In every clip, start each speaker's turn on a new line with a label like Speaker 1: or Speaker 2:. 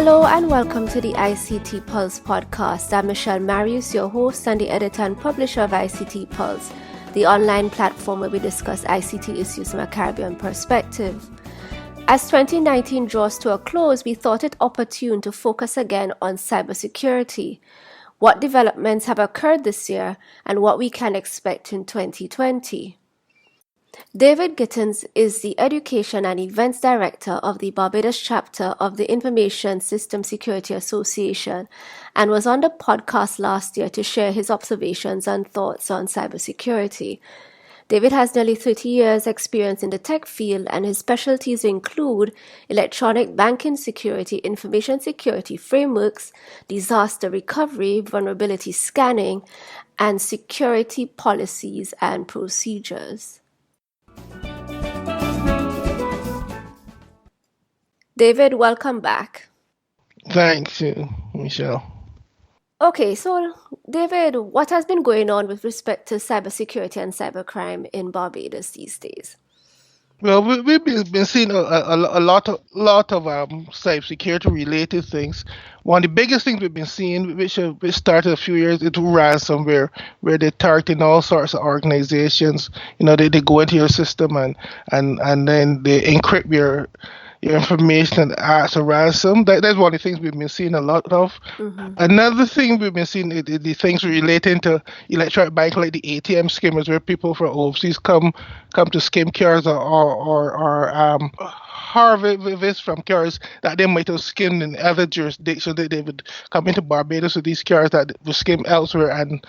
Speaker 1: Hello and welcome to the ICT Pulse podcast. I'm Michelle Marius, your host and the editor and publisher of ICT Pulse, the online platform where we discuss ICT issues from a Caribbean perspective. As 2019 draws to a close, we thought it opportune to focus again on cybersecurity, what developments have occurred this year, and what we can expect in 2020. David Gittens is the Education and Events Director of the Barbados Chapter of the Information System Security Association and was on the podcast last year to share his observations and thoughts on cybersecurity. David has nearly 30 years' experience in the tech field, and his specialties include electronic banking security, information security frameworks, disaster recovery, vulnerability scanning, and security policies and procedures. David, welcome back.
Speaker 2: Thanks, Michelle.
Speaker 1: Okay, so David, what has been going on with respect to cybersecurity and cybercrime in Barbados these days?
Speaker 2: Well, we've been seeing a lot of cybersecurity related things. One of the biggest things we've been seeing, which started a few years, is ransomware, where they're targeting all sorts of organizations. They go into your system and then they encrypt your information and ask a ransom. That's one of the things we've been seeing a lot of.
Speaker 1: Mm-hmm.
Speaker 2: Another thing we've been seeing is the things relating to electronic banking, like the ATM skimmers, where people from overseas come to skim cards or harvest from cards that they might have skimmed in other jurisdictions. They would come into Barbados with these cards that were skimmed elsewhere and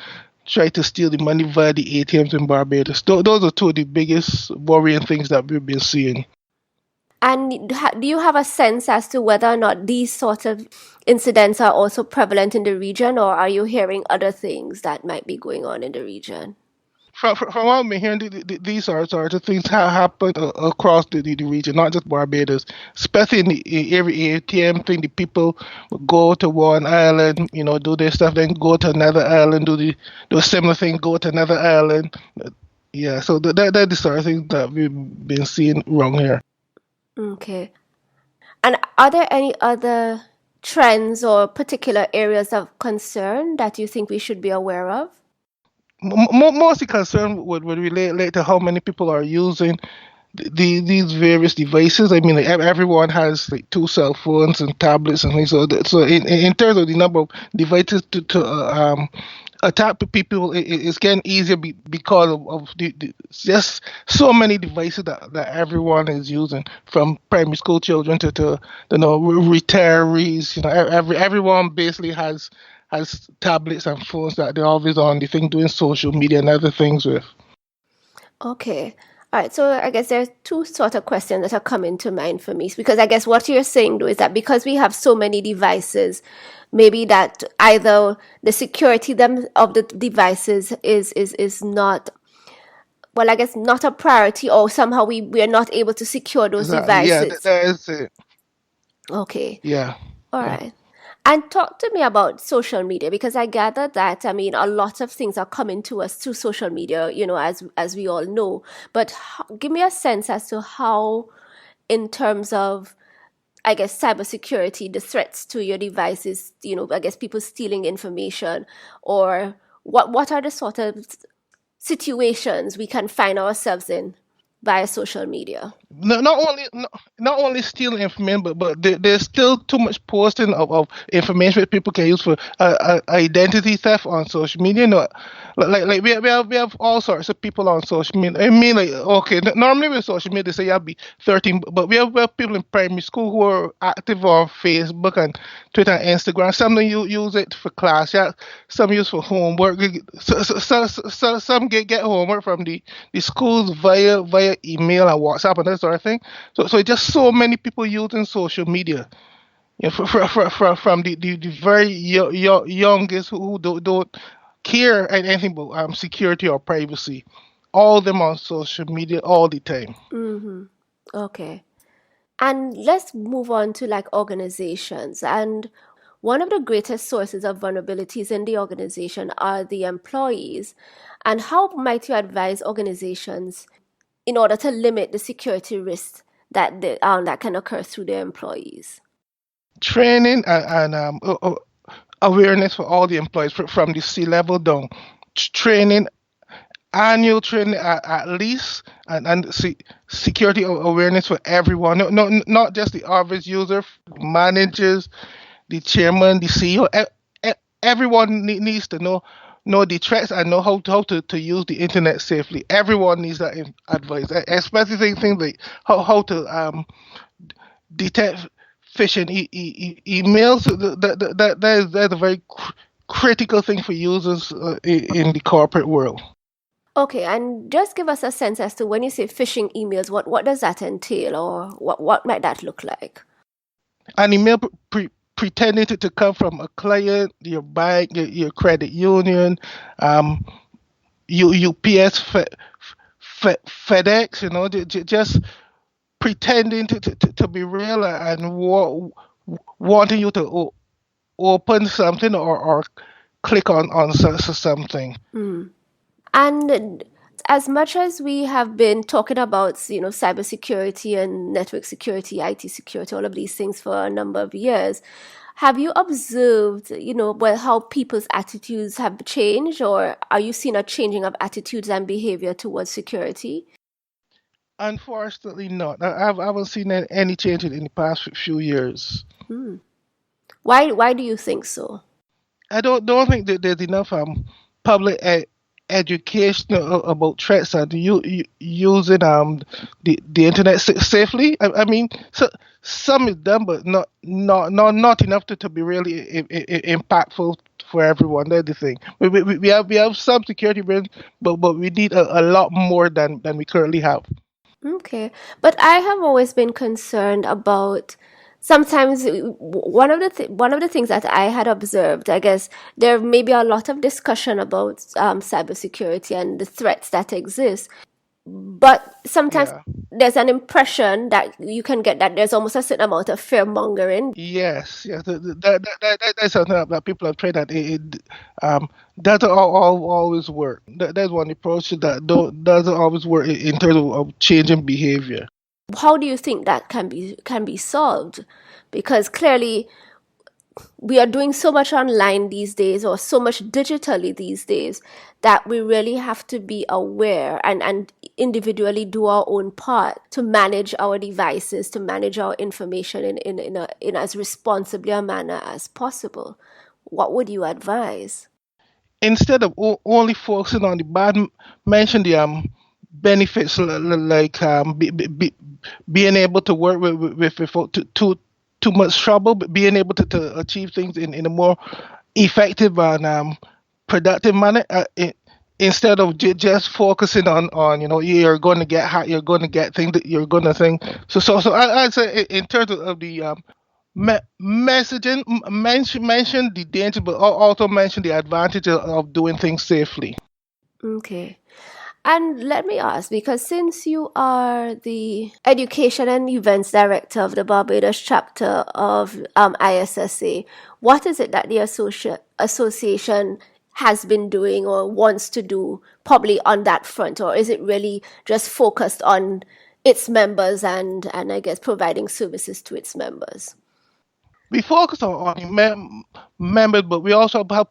Speaker 2: try to steal the money via the ATMs in Barbados. Those are two of the biggest worrying things that we've been seeing.
Speaker 1: And do you have a sense as to whether or not these sort of incidents are also prevalent in the region, or are you hearing other things that might be going on in the region?
Speaker 2: From what I'm hearing, these sorts of things have happened across the region, not just Barbados. Especially in every ATM thing, the people go to one island, do their stuff, then go to another island, do a similar thing, go to another island. Yeah, so that's the sort of thing that we've been seeing around here.
Speaker 1: Okay. And are there any other trends or particular areas of concern that you think we should be aware of?
Speaker 2: Mostly concern would relate to how many people are using these various devices. I mean, like, everyone has like 2 cell phones and tablets and things. So in terms of the number of devices to attack people, it's getting easier because of the just so many devices that everyone is using, from primary school children to retirees. Everyone basically has tablets and phones that they're always on. They think doing social media and other things with.
Speaker 1: Okay. All right, so I guess there are 2 sort of questions that are coming to mind for me, because I guess what you're saying, though, is that because we have so many devices, maybe that either the security of the devices is not, well, I guess not a priority, or somehow we are not able to secure those
Speaker 2: Exactly. Yeah,
Speaker 1: devices.
Speaker 2: that is it.
Speaker 1: Okay.
Speaker 2: Yeah.
Speaker 1: All right. And talk to me about social media, because I gather that, a lot of things are coming to us through social media, as we all know. But give me a sense as to how, in terms of, I guess, cybersecurity, the threats to your devices, I guess people stealing information, or what are the sort of situations we can find ourselves in via social media?
Speaker 2: Not only stealing information, but there's still too much posting of information that people can use for identity theft on social media. Like we have all sorts of people on social media. I mean, like, okay, normally with social media they say you have to be 13, but we have people in primary school who are active on Facebook and Twitter and Instagram. Some of you use it for class, yeah. Some use for homework. So some get homework from the schools via email and WhatsApp and that sort of thing. So just so many people using social media. From the very youngest who don't care anything about security or privacy. All of them on social media all the time.
Speaker 1: Mm-hmm. Okay. And let's move on to like organizations. And one of the greatest sources of vulnerabilities in the organization are the employees. And how might you advise organizations in order to limit the security risks that can occur through their employees?
Speaker 2: training and awareness for all the employees from the C level down. Training, annual training at least, and security awareness for everyone. No, not just the average user, managers, the chairman, the CEO. Everyone needs to know the threats and know how to use the internet safely. Everyone needs that advice, especially things like how to detect phishing emails. That's a very critical thing for users in the corporate world.
Speaker 1: Okay, and just give us a sense as to when you say phishing emails, what does that entail, or what might that look like?
Speaker 2: An email pretending to come from a client, your bank, your credit union, um, UPS, FedEx, just pretending to be real and wanting you to open something or click on something.
Speaker 1: And as much as we have been talking about, cybersecurity and network security, IT security, all of these things for a number of years, have you observed, how people's attitudes have changed, or are you seeing a changing of attitudes and behavior towards security?
Speaker 2: Unfortunately, not. I haven't seen any change in the past few years.
Speaker 1: Why do you think so?
Speaker 2: I don't think that there's enough public education about threats and using the internet safely. I mean, so some is done, but not enough to be really impactful for everyone. That's the thing. We have some security measures, but we need a lot more than we currently have.
Speaker 1: Okay, but I have always been concerned about sometimes one of the things that I had observed. I guess there may be a lot of discussion about cybersecurity and the threats that exist, but sometimes
Speaker 2: Yeah.
Speaker 1: there's an impression that you can get that there's almost a certain amount of fear mongering.
Speaker 2: Yes, yes, that's something that people have tried that it doesn't always work. That's one approach that doesn't always work in terms of changing behavior.
Speaker 1: How do you think that can be solved? Because clearly we are doing so much online these days, or so much digitally these days, that we really have to be aware and individually do our own part to manage our devices, to manage our information in as responsibly a manner as possible. What would you advise?
Speaker 2: Instead of only focusing on the bad, mention the benefits like being able to work with without too much trouble, but being able to achieve things in a more effective and productive manner. Instead of just focusing on you're going to get hacked, you're going to get things that you're going to think. So I'd say in terms of the messaging, mention the danger, but also mention the advantage of doing things safely.
Speaker 1: Okay. And let me ask, because since you are the Education and Events Director of the Barbados Chapter of ISSA, what is it that the association has been doing or wants to do probably on that front? Or is it really just focused on its members and I guess providing services to its members?
Speaker 2: We focus on the members, but we also have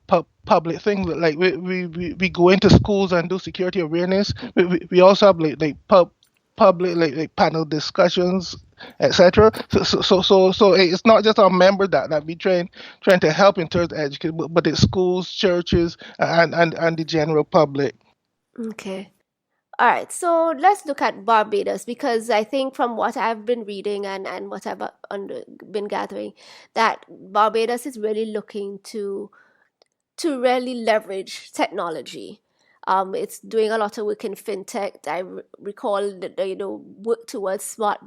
Speaker 2: public things like we go into schools and do security awareness. We also have public like panel discussions, etc. So it's not just our members that we trying to help in terms of education, but it's schools, churches, and the general public.
Speaker 1: Okay. All right, so let's look at Barbados, because I think from what I've been reading and what I've been gathering, that Barbados is really looking to really leverage technology. It's doing a lot of work in fintech. I recall that work towards smart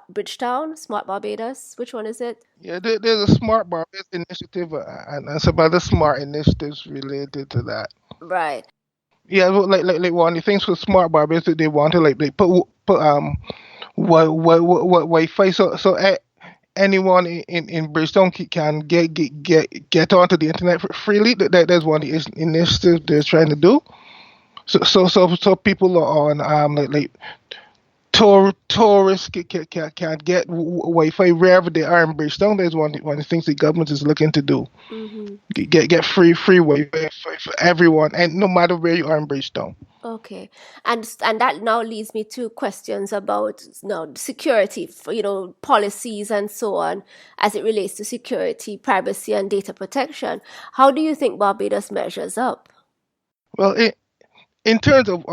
Speaker 1: Bridgetown, smart Barbados. Which one is it?
Speaker 2: Yeah, there's a smart Barbados initiative and some other smart initiatives related to that.
Speaker 1: Right.
Speaker 2: Yeah, well, like one of the things with smart barbers that they want to like put Wi-Fi so anyone in Bridgestone can get onto the internet freely. That's one of the initiatives they're trying to do. So people are on tourists can get Wi-Fi wherever they are in Bridgetown. That's one of the things the government is looking to do.
Speaker 1: Mm-hmm.
Speaker 2: Get free Wi-Fi for everyone, and no matter where you are in Bridgetown.
Speaker 1: Okay, and that now leads me to questions about security, policies and so on, as it relates to security, privacy, and data protection. How do you think Barbados measures up?
Speaker 2: Well, in terms of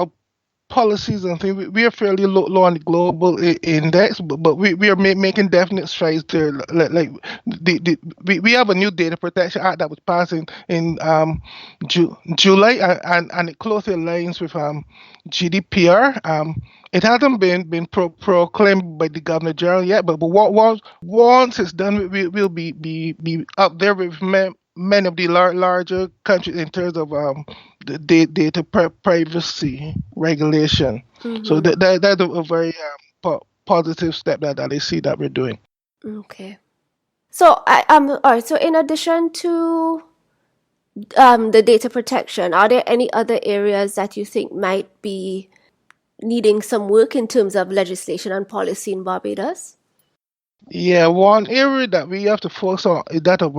Speaker 2: policies and things, we are fairly low on the global index, but we are making definite strides there. Like we have a new data protection act that was passed in July, and it closely aligns with GDPR. It hasn't been proclaimed by the Governor General yet, but once it's done, we'll be up there with many of the larger countries in terms of the data privacy regulation.
Speaker 1: Mm-hmm.
Speaker 2: So that's a very positive step that I see that we're doing.
Speaker 1: Okay. So all right. So in addition to the data protection, are there any other areas that you think might be needing some work in terms of legislation and policy in Barbados?
Speaker 2: Yeah, one area that we have to focus on is that of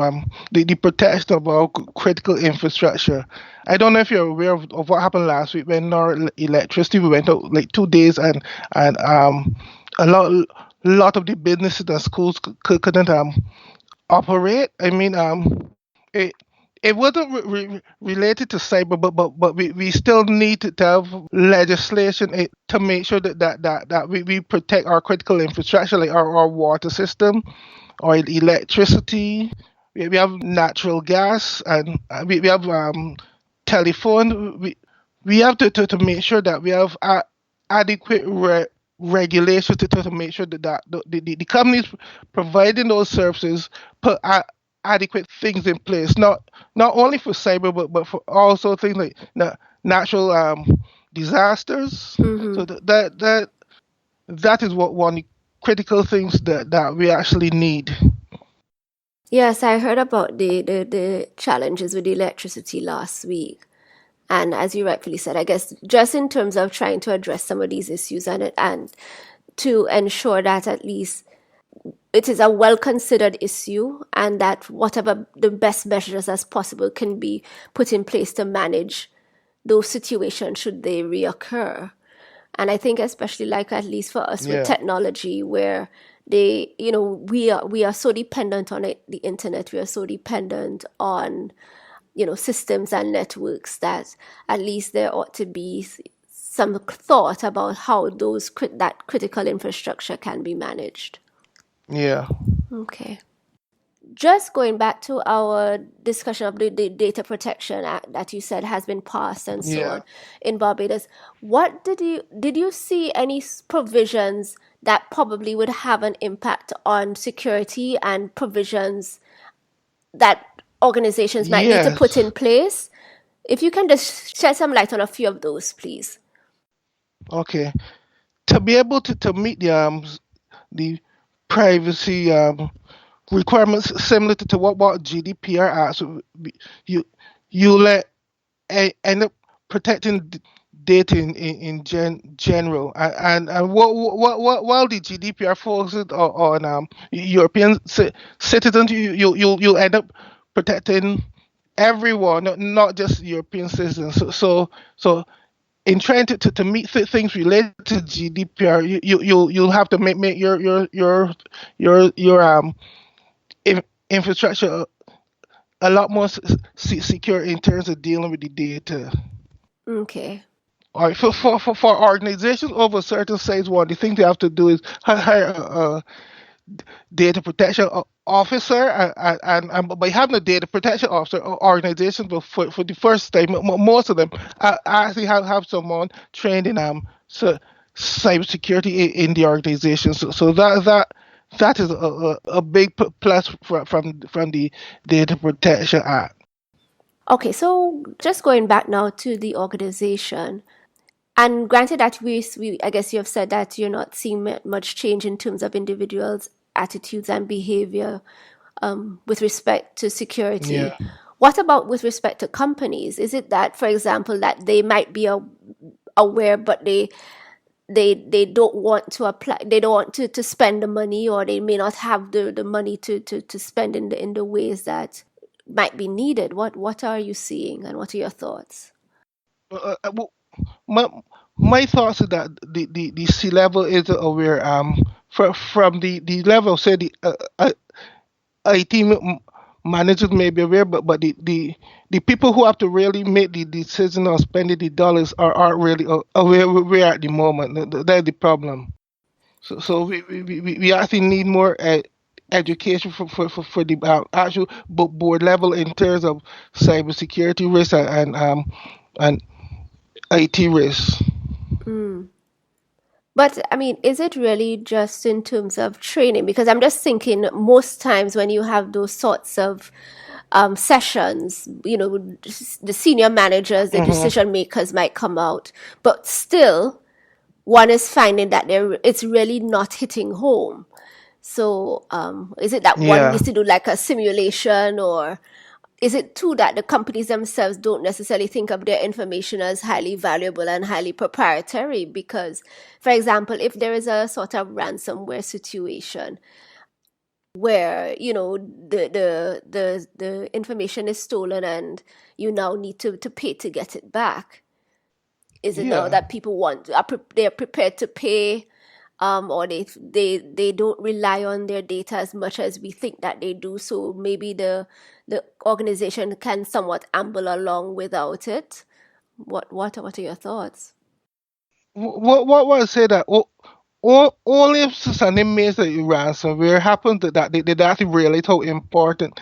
Speaker 2: the protection of our critical infrastructure. I don't know if you're aware of what happened last week when our electricity we went out like 2 days, and a lot of the businesses and schools couldn't operate. I mean, it it wasn't related to cyber, but we still need to have legislation to make sure that we protect our critical infrastructure, like our water system, our electricity. We have natural gas, and we have telephone. We have to make sure that we have adequate regulations to make sure that the companies providing those services put adequate things in place, not only for cyber, but for also things like natural disasters.
Speaker 1: Mm-hmm.
Speaker 2: So that is what one of the critical things that we actually need.
Speaker 1: Yes, I heard about the challenges with the electricity last week. And as you rightfully said, I guess just in terms of trying to address some of these issues and to ensure that at least it is a well-considered issue and that whatever the best measures as possible can be put in place to manage those situations should they reoccur. And I think especially like at least for us with technology where we are so dependent on the internet, we are so dependent on systems and networks that at least there ought to be some thought about how that critical infrastructure can be managed.
Speaker 2: Yeah.
Speaker 1: Okay. Just going back to our discussion of the Data Protection Act that you said has been passed and so on in Barbados, what did you see any provisions that probably would have an impact on security and provisions that organizations might need to put in place? If you can just shed some light on a few of those, please.
Speaker 2: Okay. To be able to meet the privacy requirements similar to what GDPR asks, you let end up protecting data in general, and while the GDPR focuses on European citizens, you'll end up protecting everyone, not just European citizens. So in trying to meet things related to GDPR, you'll have to make your infrastructure a lot more secure in terms of dealing with the data.
Speaker 1: Okay.
Speaker 2: All right, for organizations over a certain size, one the thing they have to do is hire a data protection officer, and by having a data protection officer, organizations will for the first time, most of them actually have someone trained in cybersecurity in the organization. So that is a big plus from the Data Protection Act.
Speaker 1: Okay, so just going back now to the organization, and granted that we I guess you have said that you're not seeing much change in terms of individuals' attitudes and behavior with respect to security.
Speaker 2: Yeah.
Speaker 1: What about with respect to companies? Is it that, for example, that they might be aware, but they they don't want to apply, they don't want to spend the money, or they may not have the money to spend in the ways that might be needed. What are you seeing, and what are your thoughts?
Speaker 2: Well, my my thoughts is that the sea level is aware from the level, say the IT managers may be aware, but the people who have to really make the decision on spending the dollars aren't really aware where we're at the moment. That's the problem. So we actually need more education for the actual board level in terms of cybersecurity risk and IT risk.
Speaker 1: But I mean, is it really just in terms of training? Because I'm just thinking most times when you have those sorts of sessions, the senior managers, the
Speaker 2: Hmm.
Speaker 1: decision makers might come out, but still, one is finding that it's really not hitting home. So, is it that one
Speaker 2: Yeah.
Speaker 1: needs to do like a simulation, or is it too that the companies themselves don't necessarily think of their information as highly valuable and highly proprietary? Because, for example, if there is a sort of ransomware situation where the information is stolen and you now need to pay to get it back, is it now
Speaker 2: Yeah.
Speaker 1: that people they're prepared to pay, or they don't rely on their data as much as we think that they do, so maybe the organization can somewhat amble along without it? What are your thoughts?
Speaker 2: What was say that? Only if something makes a ransomware happen that they actually realize how important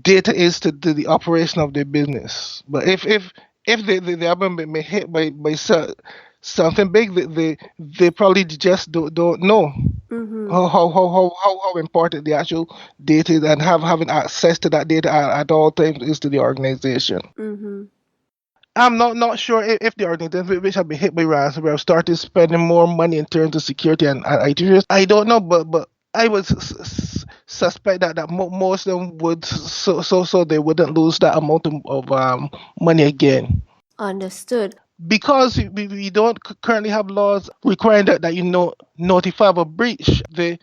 Speaker 2: data is to the operation of their business. But if they haven't been hit by something big, they probably just don't know how important the actual data is, and having access to that data at all times is to the organization. I'm not sure if the organizations which have been hit by ransomware have started spending more money in terms of security and IT risk. I don't know, but I would suspect that most of them would, so they wouldn't lose that amount of money again.
Speaker 1: Understood.
Speaker 2: Because we don't currently have laws requiring that notify of a breach. They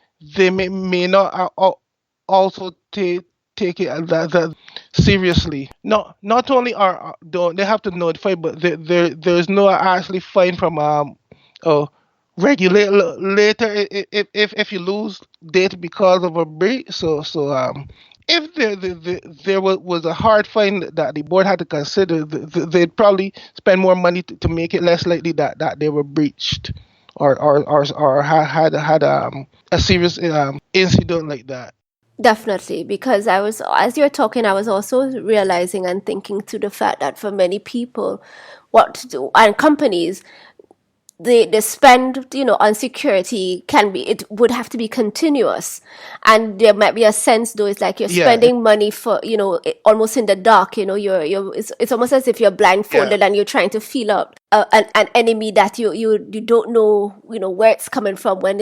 Speaker 2: may not also take it that seriously. Not only don't they have to notify, but there's no actually fine from regulate later if you lose data because of a breach. So if there was a hard fine that the board had to consider, they'd probably spend more money to make it less likely that they were breached or had a serious incident like that.
Speaker 1: Definitely, because as you're talking, I was also realizing and thinking to the fact that for many people, what to do, and companies, the spend on security it would have to be continuous, and there might be a sense though it's like you're
Speaker 2: Yeah,
Speaker 1: spending money for almost in the dark. It's almost as if you're
Speaker 2: yeah.
Speaker 1: blindfolded and you're trying to feel out an enemy that you don't know where it's coming from, when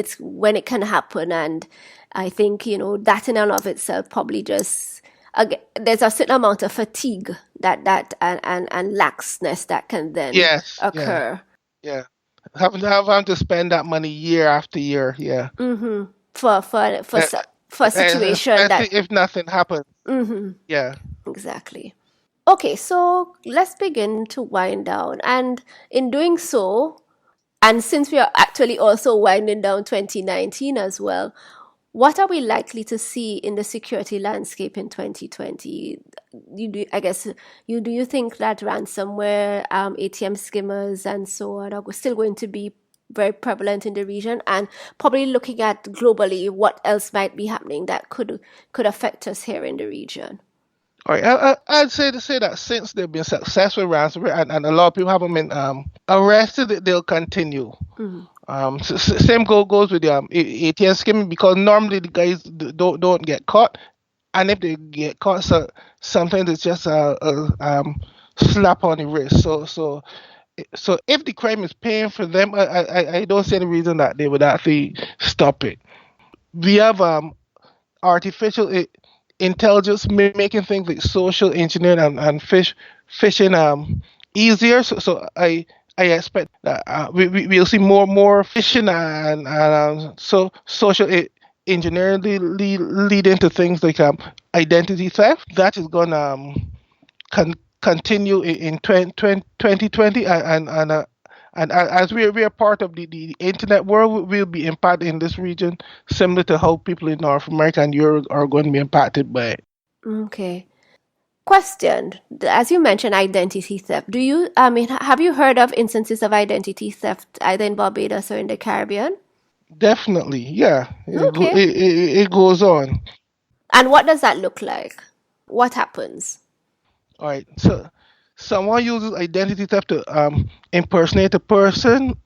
Speaker 1: it can happen. And I think that in and of itself probably just, again, there's a certain amount of fatigue and laxness that can then
Speaker 2: Yes, yeah,
Speaker 1: occur.
Speaker 2: yeah. Having to spend that money year after year, yeah. Uh,
Speaker 1: For a situation
Speaker 2: Especially
Speaker 1: that,
Speaker 2: if nothing happens. Yeah.
Speaker 1: exactly. Okay, so let's begin to wind down. And in doing so, and since we are actually also winding down 2019 as well, what are we likely to see in the security landscape in 2020? I guess do you think that ransomware, ATM skimmers, and so on are still going to be very prevalent in the region? And probably looking at globally, what else might be happening that could affect us here in the region?
Speaker 2: All right. I'd say to say that since they've been successful ransomware and a lot of people haven't been arrested, they'll continue. Same goes with the ATM skimming, because normally the guys don't get caught, and if they get caught, sometimes it's just a slap on the wrist. So if the crime is paying for them, I don't see any reason that they would actually stop it. We have artificial intelligence making things like social engineering and phishing easier. So I expect that we'll see more phishing and social engineering leading to things like identity theft. That is going to continue in 2020, and as we are part of the internet world, we'll be impacted in this region, similar to how people in North America and Europe are going to be impacted by it.
Speaker 1: Okay. Question: as you mentioned, identity theft. Have you heard of instances of identity theft either in Barbados or in the Caribbean?
Speaker 2: Definitely, yeah.
Speaker 1: Okay.
Speaker 2: It goes on.
Speaker 1: And what does that look like? What happens?
Speaker 2: All right. So someone uses identity theft to impersonate a person,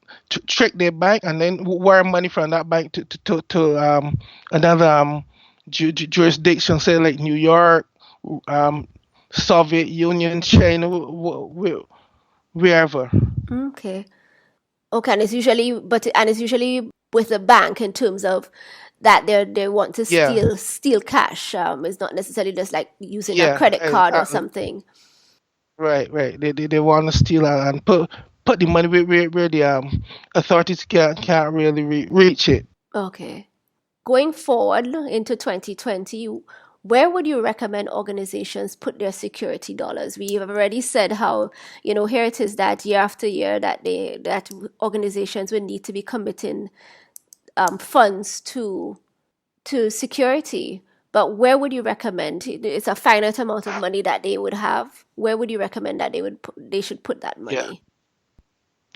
Speaker 2: trick their bank, and then wire money from that bank to another jurisdiction, say like New York, um, Soviet Union, China, wherever.
Speaker 1: Okay. Okay, and it's usually with the bank in terms of that they want to
Speaker 2: Yeah,
Speaker 1: steal cash. It's not necessarily just like using a
Speaker 2: yeah,
Speaker 1: credit card or
Speaker 2: exactly.
Speaker 1: something.
Speaker 2: Right. They want to steal and put the money where the authorities can't really reach it.
Speaker 1: Okay. Going forward into 2020, where would you recommend organizations put their security dollars? We have already said how, here it is that year after year that organizations would need to be committing funds to security. But where would you recommend? It's a finite amount of money that they would have. Where would you recommend that they should put that
Speaker 2: Yeah.
Speaker 1: money?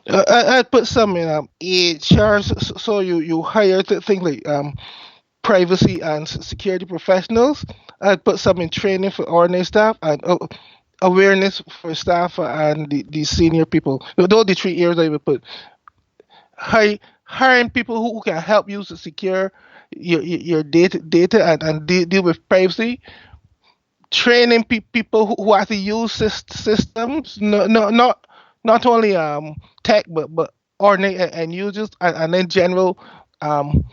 Speaker 2: I'd put some in HR, so you hire things like privacy and security professionals. I'd put some in training for ordinary staff and awareness for staff and the senior people. Those are the three areas I would put. Hiring people who can help you to secure your data and deal with privacy. Training people who have to use systems, not only tech but ordinary and users, and then general um,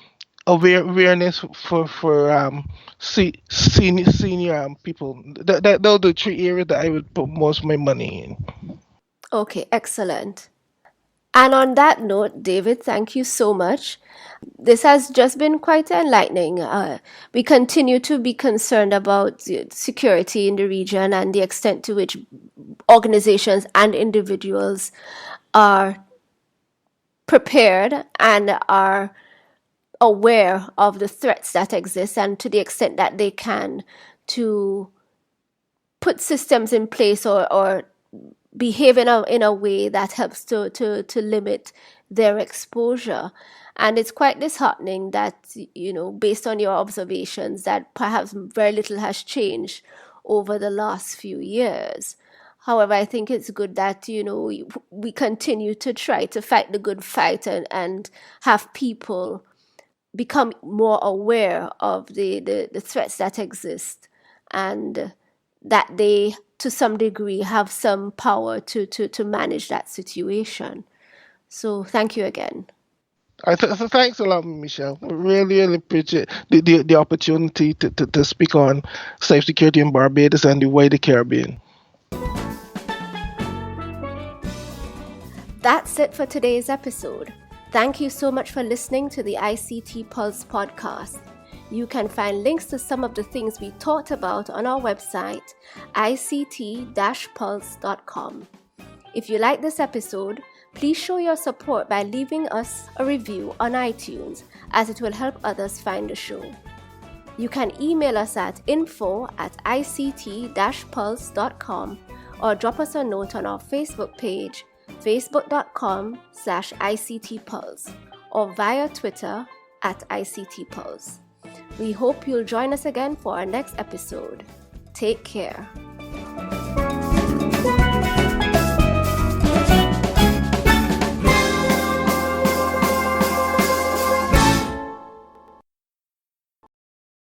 Speaker 2: awareness for senior people. Those are the three areas that I would put most of my money in.
Speaker 1: Okay, excellent. And on that note, David, thank you so much. This has just been quite enlightening. We continue to be concerned about security in the region and the extent to which organizations and individuals are prepared and are aware of the threats that exist, and to the extent that they can, to put systems in place or behave in a way that helps to limit their exposure. And it's quite disheartening that, based on your observations, that perhaps very little has changed over the last few years. However, I think it's good that, we continue to try to fight the good fight and have people become more aware of the threats that exist, and that they, to some degree, have some power to manage that situation. So thank you again.
Speaker 2: Thanks a lot, Michelle. Really appreciate the opportunity to speak on cybersecurity in Barbados and the wider Caribbean.
Speaker 1: That's it for today's episode. Thank you so much for listening to the ICT Pulse podcast. You can find links to some of the things we talked about on our website, ict-pulse.com. If you like this episode, please show your support by leaving us a review on iTunes, as it will help others find the show. You can email us at info@ict-pulse.com or drop us a note on our Facebook page, facebook.com/ICTPulse, or via Twitter @ICTPulse. We hope you'll join us again for our next episode. Take care.